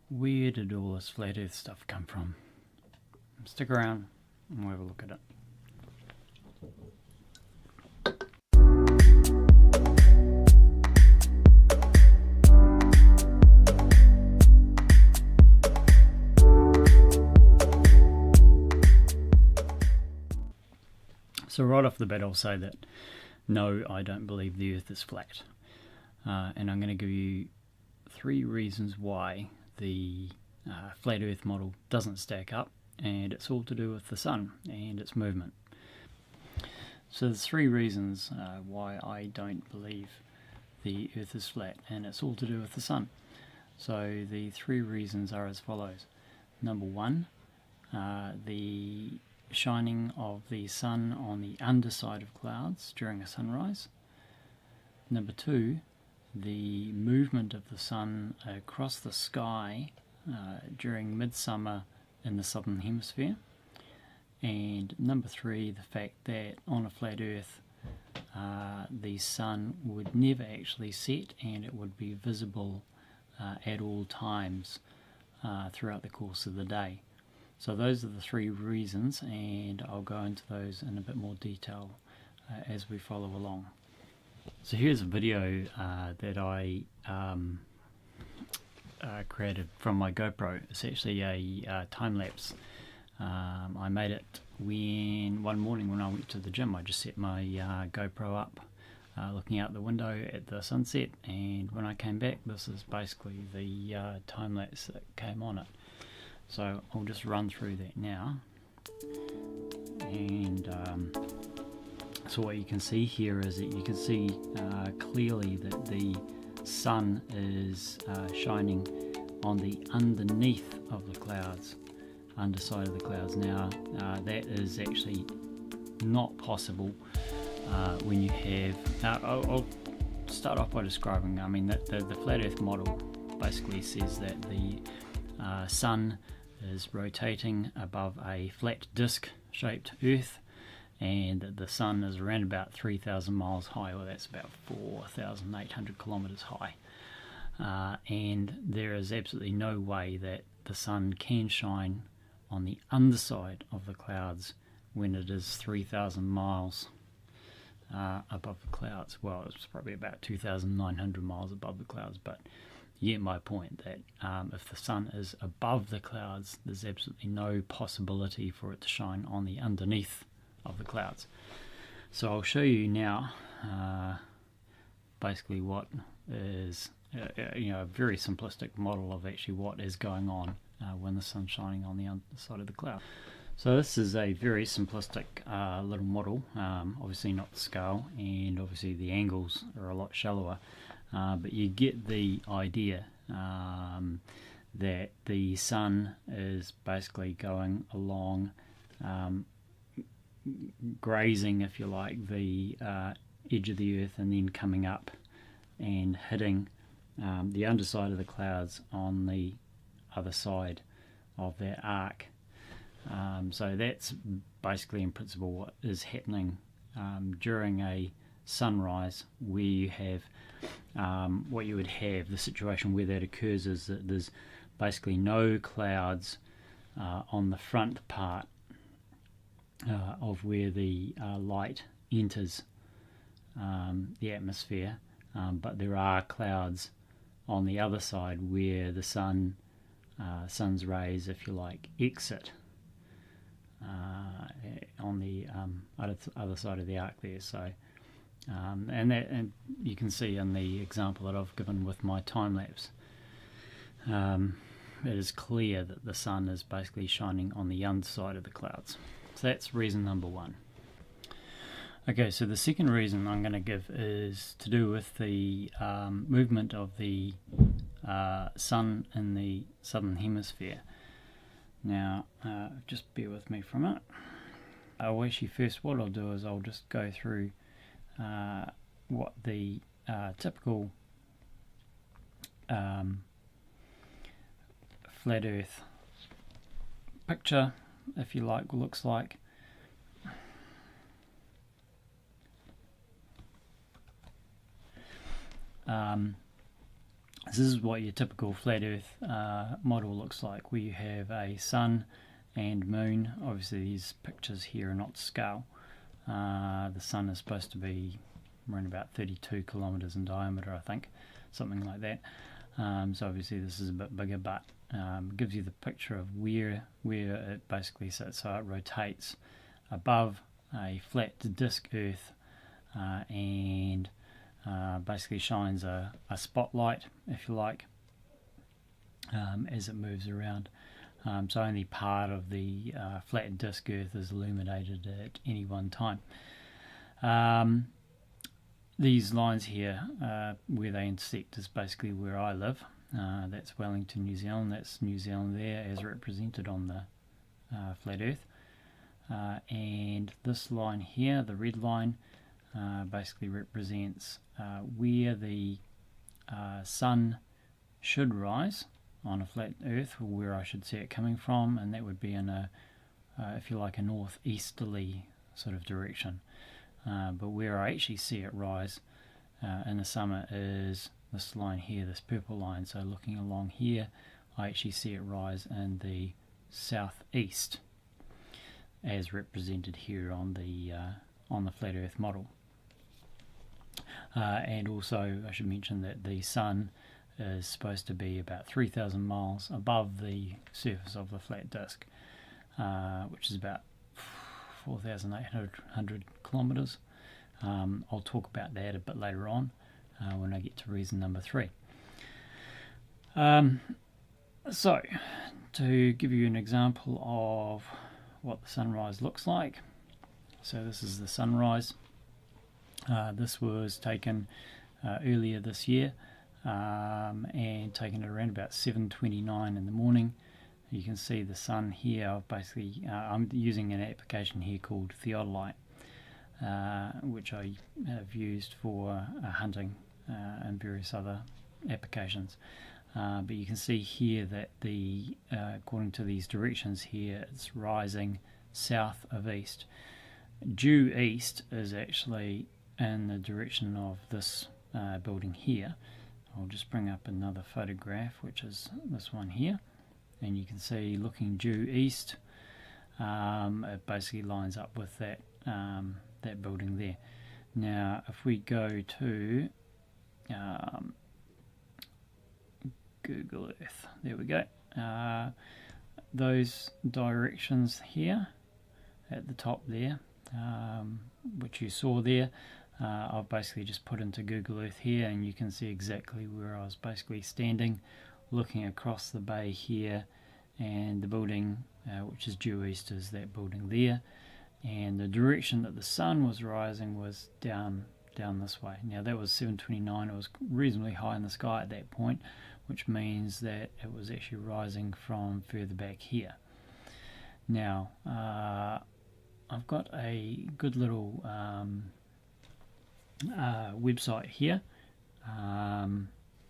Where did all this flat earth stuff come from? Stick around and we'll have a look at it. So right off the bat I'll say that no, I don't believe the earth is flat. And I'm going to give you 3 reasons why the flat earth model doesn't stack up, and it's all to do with the sun and its movement. So there's 3 reasons why I don't believe the earth is flat, and it's all to do with the sun. So the 3 reasons are as follows. Number 1, the shining of the sun on the underside of clouds during a sunrise. Number 2, the movement of the sun across the sky during midsummer in the Southern Hemisphere. And number 3, the fact that on a flat earth the sun would never actually set, and it would be visible at all times throughout the course of the day. So those are the 3 reasons, and I'll go into those in a bit more detail as we follow along. So here's a video that I created from my GoPro. It's actually a time-lapse. I made it one morning when I went to the gym. I just set my GoPro up looking out the window at the sunset, and when I came back, this is basically the time-lapse that came on it. So I'll just run through that now. And so what you can see here is that you can see clearly that the sun is shining on the underneath of the clouds, underside of the clouds. Now that is actually not possible when you have, I'll start off by describing, I mean that the flat earth model basically says that the sun is rotating above a flat disc shaped earth, and that the sun is around about 3,000 miles high, or that's about 4,800 kilometers high, and there is absolutely no way that the sun can shine on the underside of the clouds when it is 3,000 miles above the clouds. Well, it's probably about 2,900 miles above the clouds, but you get my point that if the sun is above the clouds, there's absolutely no possibility for it to shine on the underneath of the clouds. So I'll show you now basically what is a very simplistic model of actually what is going on when the sun's shining on the underside of the cloud. So this is a very simplistic little model, obviously not the scale, and obviously the angles are a lot shallower. But you get the idea that the sun is basically going along, grazing, if you like, the edge of the earth, and then coming up and hitting the underside of the clouds on the other side of that arc. So that's basically in principle what is happening during a sunrise, where you have what you would have, the situation where that occurs is that there's basically no clouds on the front part of where the light enters the atmosphere, but there are clouds on the other side where the sun's rays, if you like, exit on the other side of the arc there. So and you can see in the example that I've given with my time lapse, it is clear that the sun is basically shining on the underside of the clouds. So that's reason number 1. Okay, so the second reason I'm going to give is to do with the movement of the sun in the Southern Hemisphere. Now, just bear with me for a minute. What I'll do is I'll just go through what the typical flat earth picture, if you like, looks like. this is what your typical flat earth model looks like, where you have a sun and moon. Obviously these pictures here are not to scale. The sun is supposed to be around about 32 kilometers in diameter, I think, something like that. So obviously this is a bit bigger, but gives you the picture of where it basically sits. So it rotates above a flat disk earth and basically shines a spotlight, if you like, as it moves around. So only part of the flat disk earth is illuminated at any one time. These lines here, where they intersect, is basically where I live. That's Wellington, New Zealand. That's New Zealand there as represented on the flat earth. And this line here, the red line, basically represents where the sun should rise on a flat earth, or where I should see it coming from, and that would be in a, if you like, a northeasterly sort of direction. But where I actually see it rise in the summer is this line here, this purple line. So looking along here, I actually see it rise in the southeast, as represented here on the flat earth model. And also I should mention that the sun is supposed to be about 3,000 miles above the surface of the flat disk, which is about 4,800 kilometers. I'll talk about that a bit later on when I get to reason number 3. So to give you an example of what the sunrise looks like, so this is the sunrise. This was taken earlier this year, and taken at around about 7:29 in the morning. You can see the sun here. Basically, I'm using an application here called Theodolite, which I have used for hunting and various other applications. But you can see here that according to these directions here, it's rising south of east. Due east is actually in the direction of this building here. I'll just bring up another photograph, which is this one here, and you can see, looking due east, it basically lines up with that that building there. Now if we go to Google Earth, there we go, those directions here at the top there, which you saw there, I've basically just put into Google Earth here, and you can see exactly where I was basically standing, looking across the bay here, and the building which is due east is that building there, and the direction that the sun was rising was down this way. Now that was 7:29. It was reasonably high in the sky at that point, which means that it was actually rising from further back here. Now I've got a good little website here,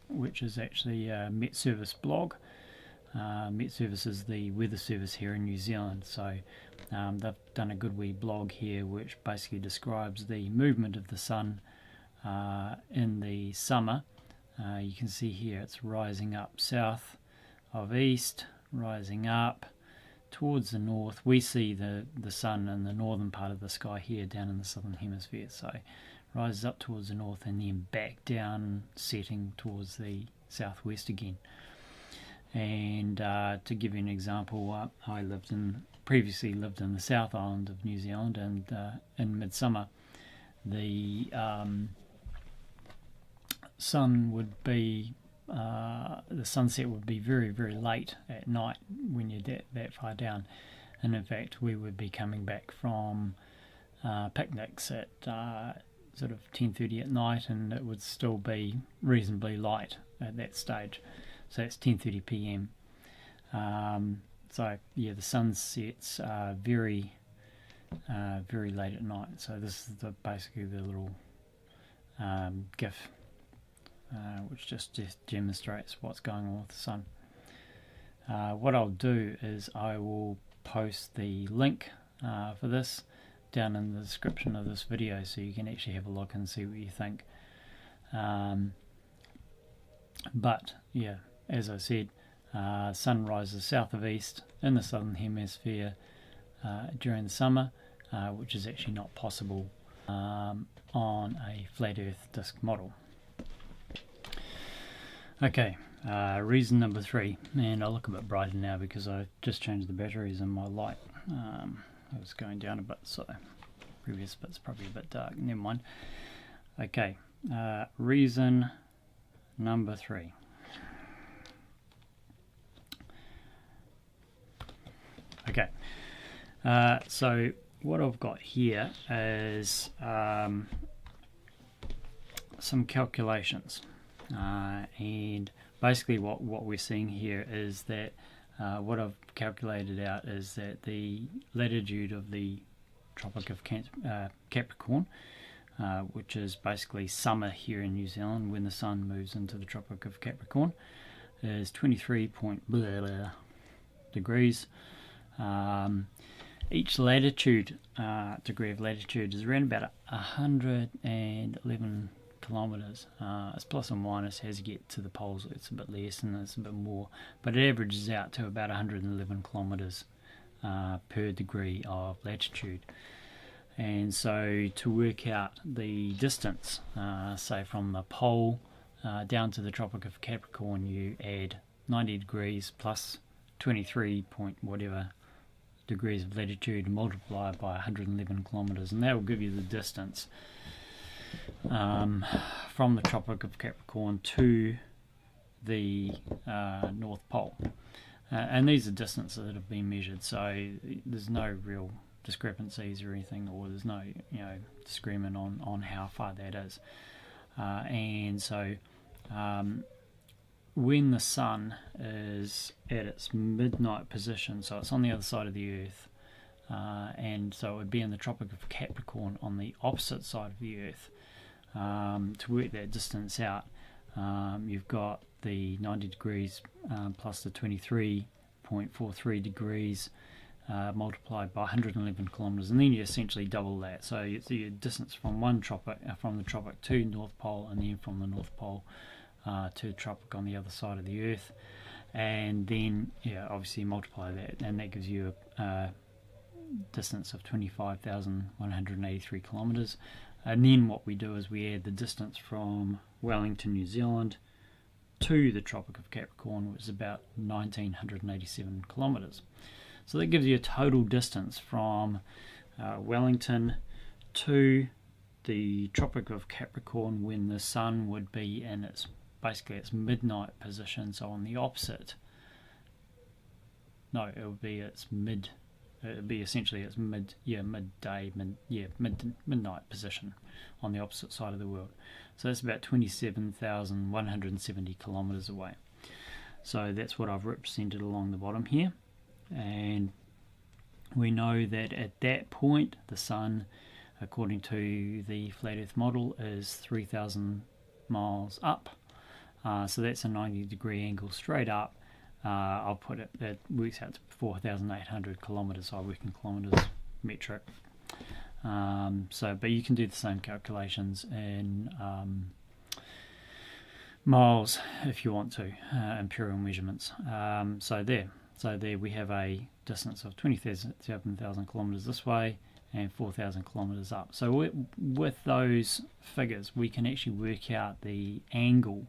which is actually a Met Service blog. Met Service is the weather service here in New Zealand, so they've done a good wee blog here which basically describes the movement of the sun in the summer. You can see here it's rising up south of east, rising up towards the north. We see the sun in the northern part of the sky here down in the Southern Hemisphere, so rises up towards the north and then back down, setting towards the southwest again. And to give you an example, I previously lived in the South Island of New Zealand, and in midsummer the sun would be the sunset would be very, very late at night when you're that far down, and in fact we would be coming back from picnics at sort of 10:30 at night, and it would still be reasonably light at that stage. So it's 10:30 p.m. So yeah, the sun sets very very late at night. So this is basically the little GIF which just demonstrates what's going on with the sun. What I'll do is I will post the link for this down in the description of this video, so you can actually have a look and see what you think. But yeah, as I said, sun rises south of east in the Southern Hemisphere during the summer, which is actually not possible on a flat Earth disk model. Okay, reason number 3, and I'll look a bit brighter now because I just changed the batteries in my light. It was going down a bit, so previous bit's probably a bit dark. Never mind. Okay, reason number 3. Okay, so what I've got here is some calculations, and basically what we're seeing here is that what I've calculated out is that the latitude of the Tropic of Capricorn, which is basically summer here in New Zealand when the sun moves into the Tropic of Capricorn, is 23 degrees. Each latitude, degree of latitude, is around about 111 kilometers. It's plus or minus as you get to the poles. It's a bit less and it's a bit more, but it averages out to about 111 kilometers per degree of latitude. And so to work out the distance, say from the pole down to the Tropic of Capricorn, you add 90 degrees plus 23 point whatever degrees of latitude, multiply by 111 kilometers, and that will give you the distance from the Tropic of Capricorn to the North Pole. And these are distances that have been measured, so there's no real discrepancies or anything, or there's no disagreement on how far that is. And so when the sun is at its midnight position, so it's on the other side of the Earth, and so it would be in the Tropic of Capricorn on the opposite side of the Earth. To work that distance out, you've got the 90 degrees plus the 23.43 degrees multiplied by 111 kilometers, and then you essentially double that. So it's your distance from one tropic, from the tropic to North Pole, and then from the North Pole to the tropic on the other side of the Earth, and then obviously multiply that, and that gives you a distance of 25,183 kilometers. And then what we do is we add the distance from Wellington, New Zealand to the Tropic of Capricorn, which is about 1,987 kilometers. So that gives you a total distance from Wellington to the Tropic of Capricorn when the sun would be in its midnight position, so on the opposite. No, it would be its mid. It would be essentially its midnight position on the opposite side of the world. So that's about 27,170 kilometers away. So that's what I've represented along the bottom here, and we know that at that point the sun, according to the flat Earth model, is 3,000 miles up. So that's a 90-degree angle straight up. I'll put it, that works out to 4,800 kilometers. I work in kilometers metric. But you can do the same calculations in miles if you want to, imperial measurements. So there we have a distance of 27,000 kilometers this way and 4,000 kilometers up. So with those figures, we can actually work out the angle.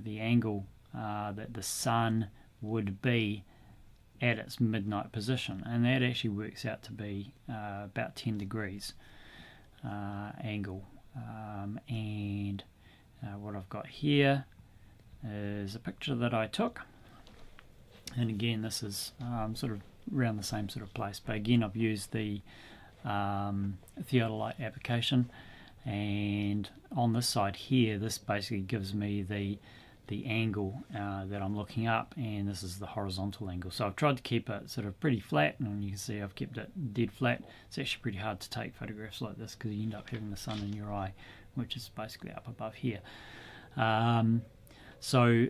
The angle that the sun would be at its midnight position, and that actually works out to be about 10 degrees angle. And what I've got here is a picture that I took, and again this is sort of around the same sort of place, but again I've used the theodolite application. And on this side here, this basically gives me the angle that I'm looking up, and this is the horizontal angle. So I've tried to keep it sort of pretty flat, and you can see I've kept it dead flat. It's actually pretty hard to take photographs like this because you end up having the sun in your eye, which is basically up above here. So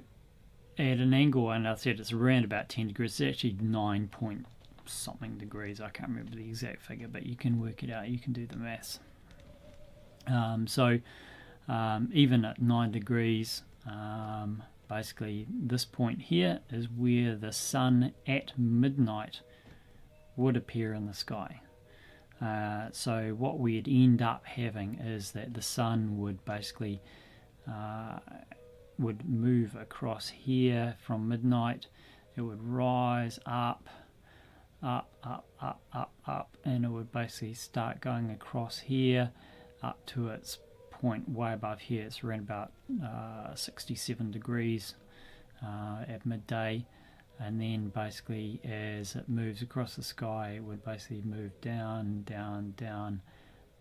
at an angle, and I said it's around about 10 degrees, it's actually 9 point something degrees. I can't remember the exact figure, but you can work it out, you can do the maths. even at 9 degrees, basically this point here is where the sun at midnight would appear in the sky. So what we'd end up having is that the sun would basically would move across here from midnight. It would rise up, and it would basically start going across here up to its point way above here. It's around about 67 degrees at midday, and then basically as it moves across the sky, it would basically move down, down, down,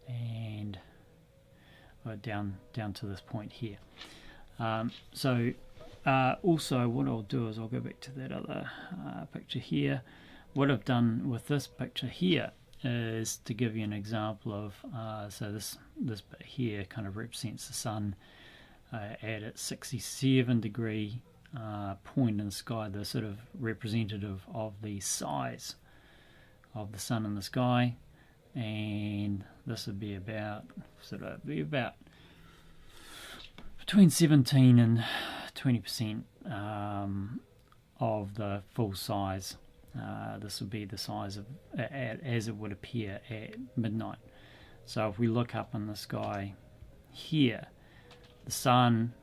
and down to this point here. Also what I'll do is I'll go back to that other picture here. What I've done with this picture here is to give you an example of, so this bit here kind of represents the sun at its 67 degree point in the sky, the sort of representative of the size of the sun in the sky, and this would be about between 17 and 20% of the full size. This would be the size of as it would appear at midnight. So if we look up in the sky here, the sun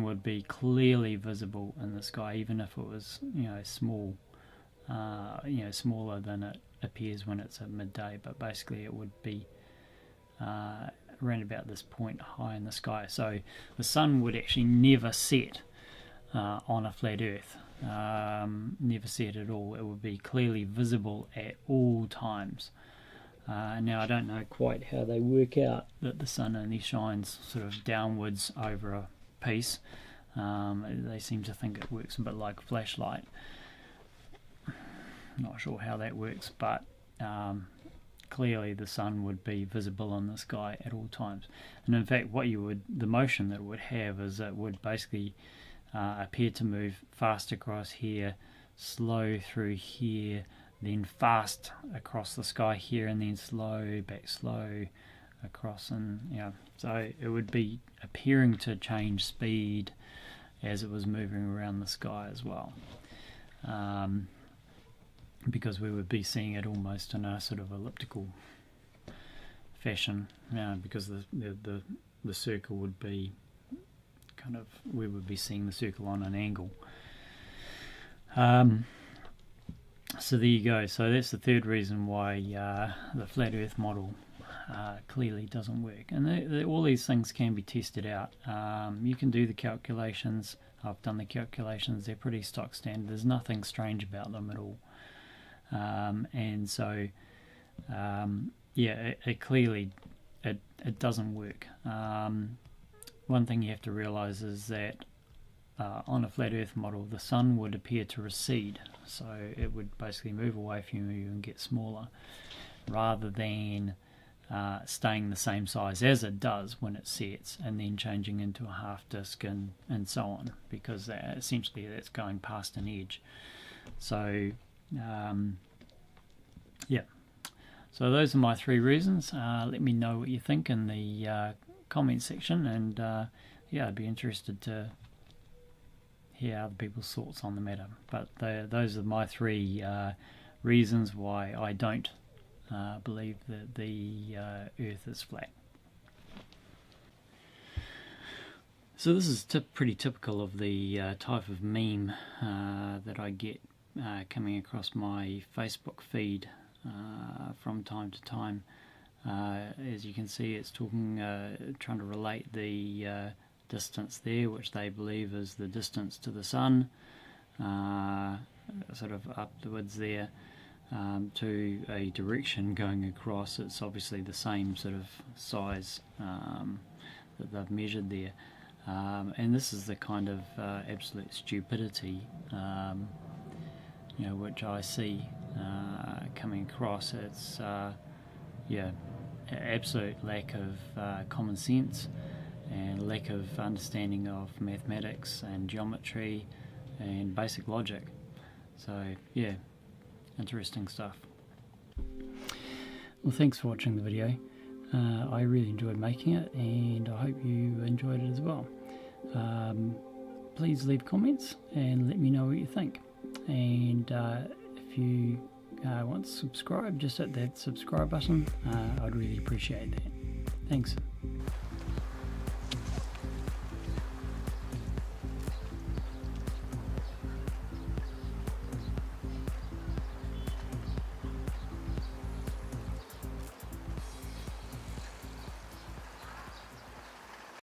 would be clearly visible in the sky, even if it was small, smaller than it appears when it's at midday. But basically, it would be around about this point high in the sky. So the sun would actually never set on a flat Earth, never set at all. It would be clearly visible at all times. Now I don't know quite how they work out that the sun only shines sort of downwards over a piece. They seem to think it works a bit like a flashlight. Not sure how that works, but clearly the sun would be visible in the sky at all times. And in fact, the motion that it would have is it would basically appear to move fast across here, slow through here, then fast across the sky here, and then slow across, and so it would be appearing to change speed as it was moving around the sky as well, because we would be seeing it almost in a sort of elliptical fashion, because the circle would be we would be seeing the circle on an angle. So there you go. So that's the third reason why the flat Earth model clearly doesn't work. And all these things can be tested out. You can do the calculations. I've done the calculations. They're pretty stock standard. There's nothing strange about them at all. And so, it clearly it doesn't work. One thing you have to realize is that on a flat Earth model, the sun would appear to recede, so it would basically move away from you and get smaller, rather than staying the same size as it does when it sets, and then changing into a half disc and so on, because essentially that's going past an edge. So so those are my three reasons. Let me know what you think in the comment section, and I'd be interested to hear other people's thoughts on the matter. But those are my three reasons why I don't believe that the Earth is flat. So this is pretty typical of the type of meme that I get coming across my Facebook feed from time to time. As you can see, it's talking, trying to relate the distance there, which they believe is the distance to the sun, sort of upwards there, to a direction going across. It's obviously the same sort of size that they've measured there, and this is the kind of absolute stupidity which I see coming across. It's absolute lack of common sense and lack of understanding of mathematics and geometry and basic logic. So interesting stuff. Well, thanks for watching the video. I really enjoyed making it, and I hope you enjoyed it as well. Please leave comments and let me know what you think. And if you want to subscribe, just hit that subscribe button. I'd really appreciate that. Thanks.